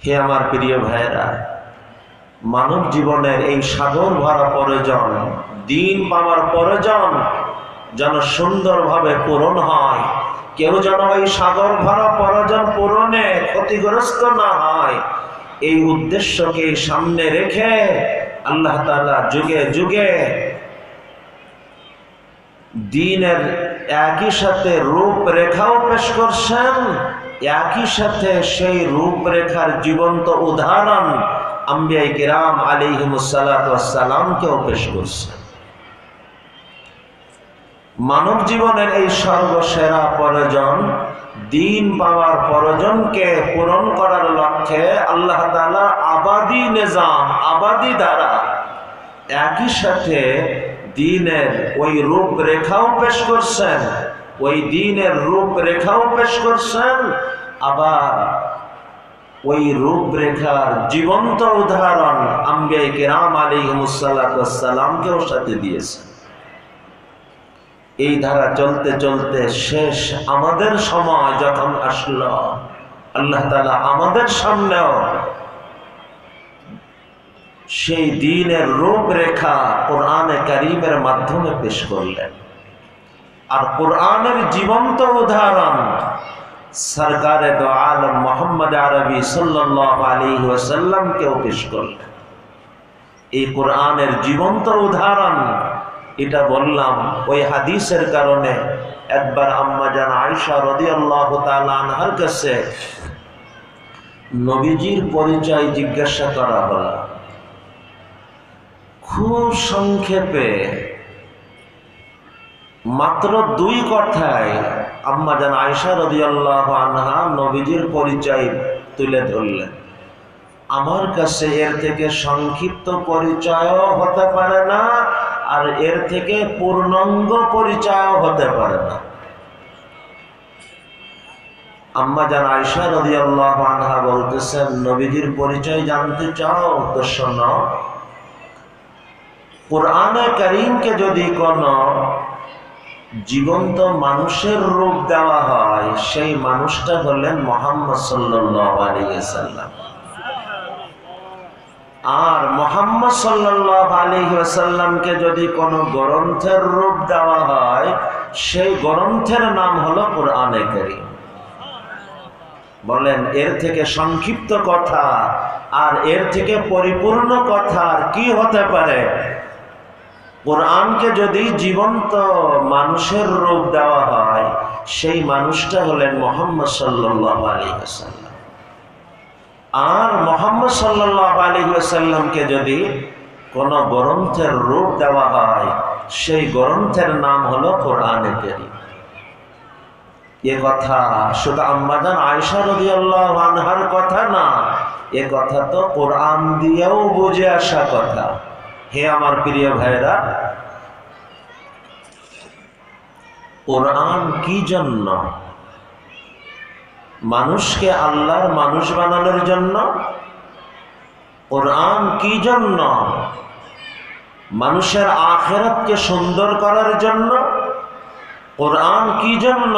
হে আমার প্রিয় ভাইয়েরা, মানব জীবনের এই সাগর ভরা প্রয়োজন, দিন পাওয়ার প্রয়োজন যেন সুন্দরভাবে পূরণ হয়। কেউ যেন এই সাগর ভরা প্রয়োজন পূরণে ক্ষতিগ্রস্ত না হয়, এই উদ্দেশ্যকে সামনে রেখে আল্লাহ তাআলা যুগে যুগে দ্বীনের একই সাথে রূপরেখাও পেশ করছেন, একই সাথে সেই রূপরেখার জীবন্ত উদাহরণ আম্বিয়া কিরাম আলাইহিমুস সালাতু ওয়াস সালামকেও পেশ করছেন। মানব জীবনের এই সর্বসেরা প্রয়োজন, দ্বীন পাওয়ার প্রয়োজনকে পূরণ করার লক্ষ্যে আল্লাহ তাআলা আবাদি নিজাম, আবাদি ধারা, একই সাথে দ্বীনের ওই রূপরেখাও পেশ করছেন, ওই দ্বীনের রূপরেখাও পেশ করছেন, আবার ওই রূপরেখার জীবন্ত উদাহরণ আম্বিয়া কিরাম আলাইহিমুস সালাতু ওয়াস সালামকেও সাথে দিয়েছেন। এই ধারা চলতে চলতে শেষ আমাদের সময় যখন আসলো, আল্লাহ তাআলা আমাদের সামনেও সেই দ্বীনের রূপরেখা কোরআনে কারীমের মাধ্যমে পেশ করলেন। আর কোরআনের জীবন্ত উদাহরণ সরকারে দো আলম মুহাম্মদ আরবি সাল্লাল্লাহু আলাইহি ওয়াসাল্লামকেও পেশ করলেন। এই কোরআনের জীবন্ত উদাহরণ, এটা বললাম ওই হাদিসের কারণে। একবার আম্মা জান আয়েশা রাদিয়াল্লাহু তাআলা আনহার কাছে নবীজির পরিচয় জিজ্ঞাসা করা হলো। খুব সংক্ষেপে মাত্র 2 কথায় আম্মা জান আয়েশা রাদিয়াল্লাহু আনহা নবীজির পরিচয় তুলে ধরলেন। আমার কাছে এর থেকে সংক্ষিপ্ত পরিচয়ও হতে পারে না, আর এর থেকে পূর্ণাঙ্গ পরিচয়ও হতে পারে না। আম্মা জান আয়েশা রাদিয়াল্লাহু আনহা বলতেছেন, নবীজির পরিচয় জানতে চাও তো শোনো, কোরআনে কারীমকে যদি কোনো জীবন্ত মানুষের রূপ দেওয়া হয়, সেই মানুষটা হলেন মুহাম্মদ সাল্লাল্লাহু আলাইহি ওয়াসাল্লাম। আর মুহাম্মদ সাল্লাল্লাহু আলাইহি ওয়াসাল্লামকে যদি কোনো গ্রন্থের রূপ দেওয়া হয়, সেই গ্রন্থের নাম হলো কোরআনে কারীম। বলেন, এর থেকে সংক্ষিপ্ত কথা আর এর থেকে পরিপূর্ণ কথা আর কি হতে পারে? কোরআনকে যদি জীবন্ত মানুষের রূপ দেওয়া হয়, সেই মানুষটা হলেন মুহাম্মদ সাল্লাল্লাহু আলাইহি ওয়াসাল্লাম। আর মুহাম্মদ সাল্লাল্লাহু আলাইহি ওয়াসাল্লামকে যদি কোনো গ্রন্থের রূপ দেওয়া হয়, সেই গ্রন্থের নাম হলো কোরআনে কারীম। এ কথা শুধু আম্মা জান আয়েশা রাদিয়াল্লাহু আনহার কথা না, এ কথা তো কোরআন দিয়েও বুঝে আসা কথা। হে আমার প্রিয় ভাইরা, কোরআন কি জন্য? মানুষকে আল্লাহর মানুষ বানানোর জন্য। কোরআন কি জন্য? মানুষের আখিরাতকে সুন্দর করার জন্য। কোরআন কি জন্য?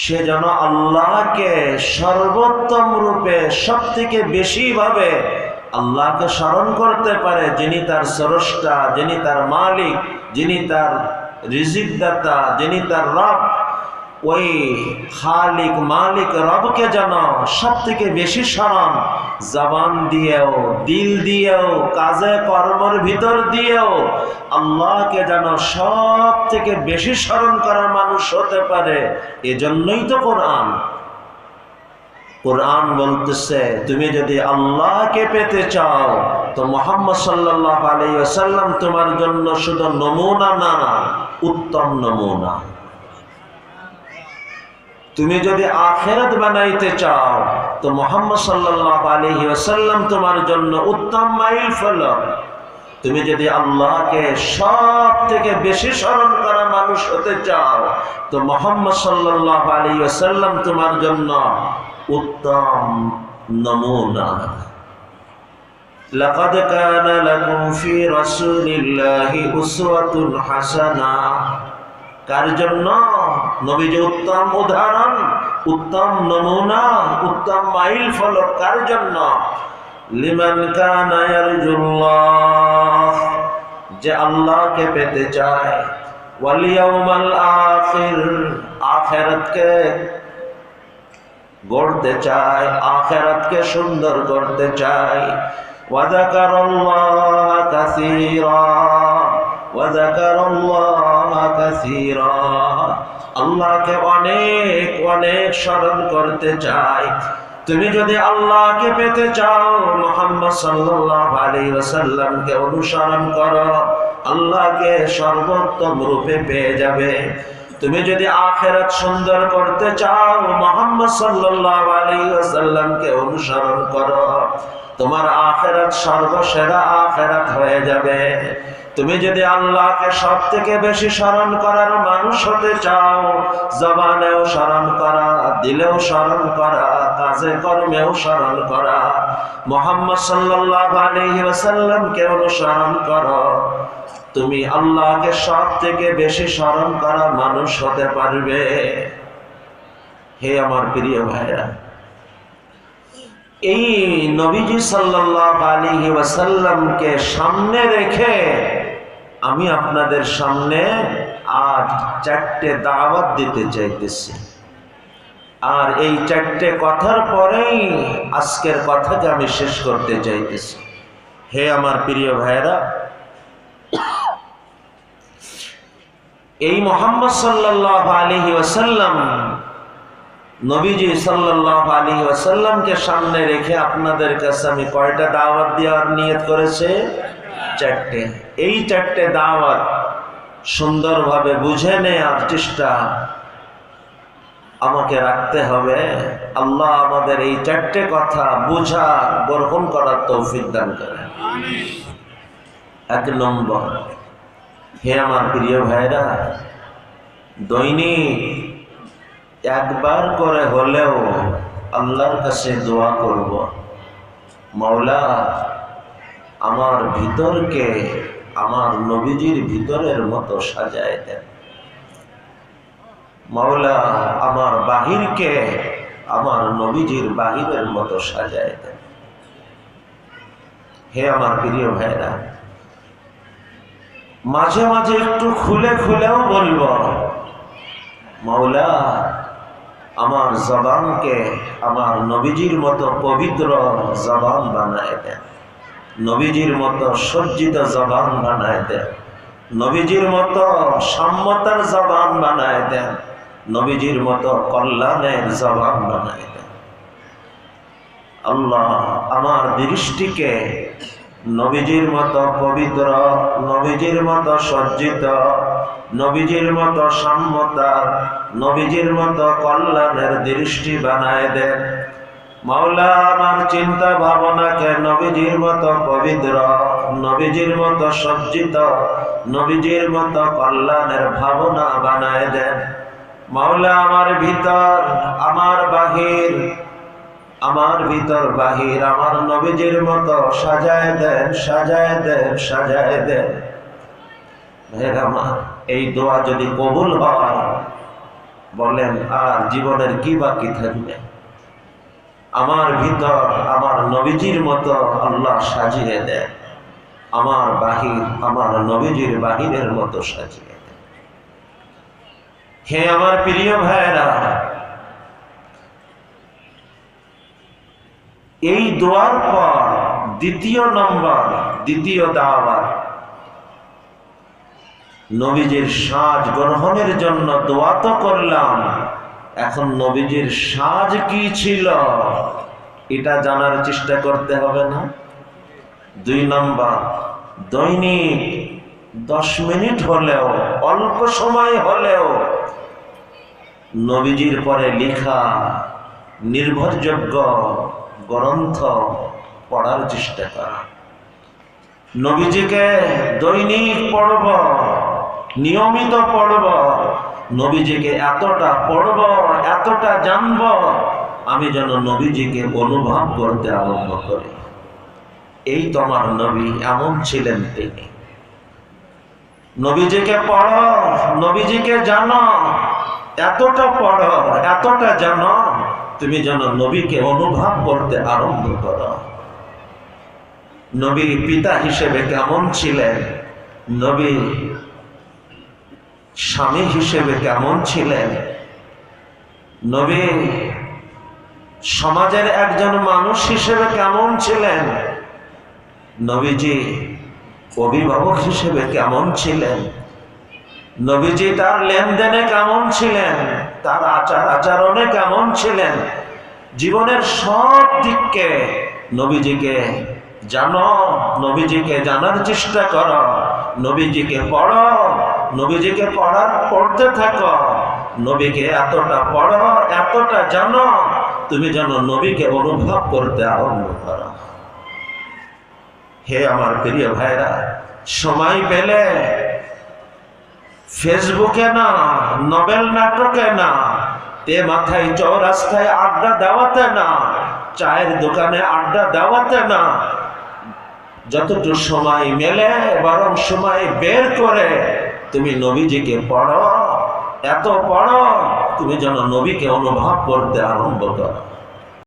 সে যেন আল্লাহকে সর্বোত্তম রূপে সবথেকে বেশি ভাবে আল্লাহকে স্মরণ করতে পারে, যিনি তার স্রষ্টা, যিনি তার মালিক, যিনি তার রিজিক দাতা, যিনি তার রব। ওই খালিক মালিক রবকে যেন সব থেকে বেশি স্মরণ, জবান দিয়েও, দিল দিয়েও, কাজে কর্মের ভিতর দিয়েও আল্লাহকে যেন সব থেকে বেশি স্মরণ করার মানুষ হতে পারে। এজন্যই তো কোরআন। কোরআন বলতেছে, তুমি যদি আল্লাহকে পেতে চাও তো মুহাম্মদ সাল্লাল্লাহু আলাইহি ওয়াসাল্লাম তোমার জন্য শুধু নমুনা না, উত্তম নমুনা। তুমি যদি আখিরাত বানাইতে চাও তো মুহাম্মদ সাল্লাল্লাহু আলাইহি ওয়াসাল্লাম তোমার জন্য উত্তম মাইলফলক। তুমি যদি আল্লাহকে সব থেকে বেশি স্মরণ করা মানুষ হতে চাও তো মুহাম্মদ সাল্লাল্লাহু আলাইহি ওয়াসাল্লাম তোমার জন্য উত্তম নমুনা। লাকাদ কানা লাকুম ফি রাসূলিল্লাহি উসওয়াতুন হাসানাহ। কার জন্য? নবীজি উত্তম উদাহরণ, উত্তম নমুনা, উত্তম মাইল ফলক কার জন্য? লিমান কানা ইয়ারজুল্লাহ, যে আল্লাহকে পেতে চায়, ওয়াল ইয়াউমাল আখির, আখিরাতকে গড়তে চায়, আখিরাতকে সুন্দর করতে চায়। ওয়া যাকারাল্লাহ কাসীরা, ওয়া যাকারাল্লাহ কাসীরা, আল্লাহকে অনেক অনেক স্মরণ করতে চায়। তুমি যদি আল্লাহকে পেতে চাও, মুহাম্মদ সাল্লাল্লাহু আলাইহি ওয়াসাল্লামকে অনুসরণ করো, আল্লাহকে সর্বোত্তম রূপে পেয়ে যাবে। তুমি যদি আখিরাত সুন্দর করতে চাও, মুহাম্মদ সাল্লাল্লাহু আলাইহি ওয়াসাল্লামকে অনুসরণ করো, তোমার আখিরাত সর্বসেরা আখিরাত হয়ে যাবে। তুমি যদি আল্লাহকে সবথেকে বেশি স্মরণ করার মানুষ হতে চাও, জবানেও স্মরণ করা, দিলেও স্মরণ করা, কাজে কর্মেও স্মরণ করা, মুহাম্মদ সাল্লাল্লাহু আলাইহি ওয়াসাল্লামকে অনুসরণ করো, তুমি আল্লাহকে সবথেকে বেশি স্মরণ করা মানুষ হতে পারবে। হে আমার প্রিয় ভাইরা, এই নবীজি সাল্লাল্লাহু আলাইহি ওয়াসাল্লামকে সামনে রেখে আমি আপনাদের সামনে আজ 4টে দাওয়াত দিতে চাইতেছি। আর এই 4টে কথার পরেই আজকের কথাকে আমি শেষ করতে চাইতেছি। হে আমার প্রিয় ভাইরা, এই মুহাম্মদ সাল্লাল্লাহু আলাইহি ওয়াসাল্লাম, নবীজি সাল্লাল্লাহু আলাইহি ওয়াসাল্লামকে সামনে রেখে আপনাদের কাছে আমি কয়টা দাওয়াত দেওয়ার নিয়ত করেছে? 4টে। এই 4টে দাওয়াত সুন্দরভাবে বুঝে নেওয়ার চেষ্টা আমাকে রাখতে হবে। আল্লাহ আমাদের এই 4টে কথা বুঝা গ্রহণ করার তৌফিক দান করেন। 1 নম্বর, হে আমার প্রিয় ভাইরা, দৈনিক একবার করে হলেও আল্লাহর কাছে দোয়া করব, মাওলা আমার ভিতরকে আমার নবীজির ভিতরের মতো সাজায় দেন। মাওলা আমার বাহিরকে আমার নবীজির বাহিরের মতো সাজায় দেন। হে আমার প্রিয় ভাইরা, মাঝে মাঝে একটু খুলে খুলেও বলবো, মাওলা আমার জবানকে আমার নবীজির মতো পবিত্র জবান বানায় দেন, নবীজির মতো সজ্জিত জবান বানায় দেন, নবীজির মতো সম্মতার জবান বানায় দেন, নবীজির মতো কল্যাণের জবান বানায় দেন। আল্লাহ আমার দৃষ্টিকে নবীজির মতো পবিত্র, নবীজির মতো সজ্জিত, নবীজির মতো সম্মতার, নবীজির মতো কল্যাণের দৃষ্টি বানায় দেন। মাওলা আমার চিন্তা ভাবনাকে নবীজির মতো পবিত্র, নবীজির মতো সজ্জিত, নবীজির মতো কল্যাণের ভাবনা বানায় দেন। মাওলা আমার ভিতর আমার বাহির, আমার ভিতর বাহির আমার নবীজির মতো সাজায় দেন, সাজায় দেন, সাজায় দেন। আমার এই দোয়া যদি কবুল হয়, বলেন আর জীবনের কি বাকি থাকবে? আমার ভিতর আমার নবীজির মতো আল্লাহ সাজিয়ে দেন, আমার বাহির আমার নবীজির বাহিরের মতো সাজিয়ে দেন। হে আমার প্রিয় ভাইরা, এই দোয়ার পর দ্বিতীয় নম্বর, দ্বিতীয় দাওয়াত, নবীজির সাজ গ্রহণের জন্য দোয়া তো করলাম, এখন নবীজির সাজ কি ছিল এটা জানার চেষ্টা করতে হবে না? 2 নম্বর, দৈনিক 10 মিনিট হলেও, অল্প সময় হলেও নবীজির পরে লেখা নির্ভরযোগ্য গ্রন্থ পড়ার চেষ্টা করা। নবীজিকে দৈনিক পড়ব, নিয়মিত পড়ব, নবীজিকে এতটা পড়ব, এতটা জানব, আমি যেন নবীজিকে অনুভব করতে আরম্ভ করি। এই তোমার নবী, এমন ছিলেন তিনি। নবীজিকে পড়ো, নবীজিকে জানো, এতটা পড়ো, এতটা জানো, তুমি যেন নবীকে অনুভব করতে আরম্ভ করো। নবী পিতা হিসেবে কেমন ছিলেন, নবী স্বামী হিসেবে কেমন ছিলেন, নবী সমাজের একজন মানুষ হিসেবে কেমন ছিলেন, নবীজি অভিভাবক হিসেবে কেমন ছিলেন, নবীজি তার লেনদেনে কেমন ছিলেন, তার আচার আচরণে কেমন ছিলেন, জীবনের সব দিককে নবীজিকে জানো, নবীজিকে জানার চেষ্টা করো, নবীজিকে পড়ো, নবীজিকে পড়তে থাকো, নবীকে এতটা পড়ো, এতটা জানো, তুমি যেন নবীকে অনুভব করতে আরম্ভ করো। হে আমার প্রিয় ভাইরা, সময় পেলে ফেসবুকে না, নোবেল নাটকে না, মাথায় চৌরাস্তায় আড্ডা দেওয়াতে না, চায়ের দোকানে আড্ডা দেওয়াতে না, যতটুকু সময় মেলে বরং সময় বের করে তুমি নবীজিকে পড়ো, এত পড়ো তুমি যেন নবীকে অনুভব করতে আরম্ভ করো।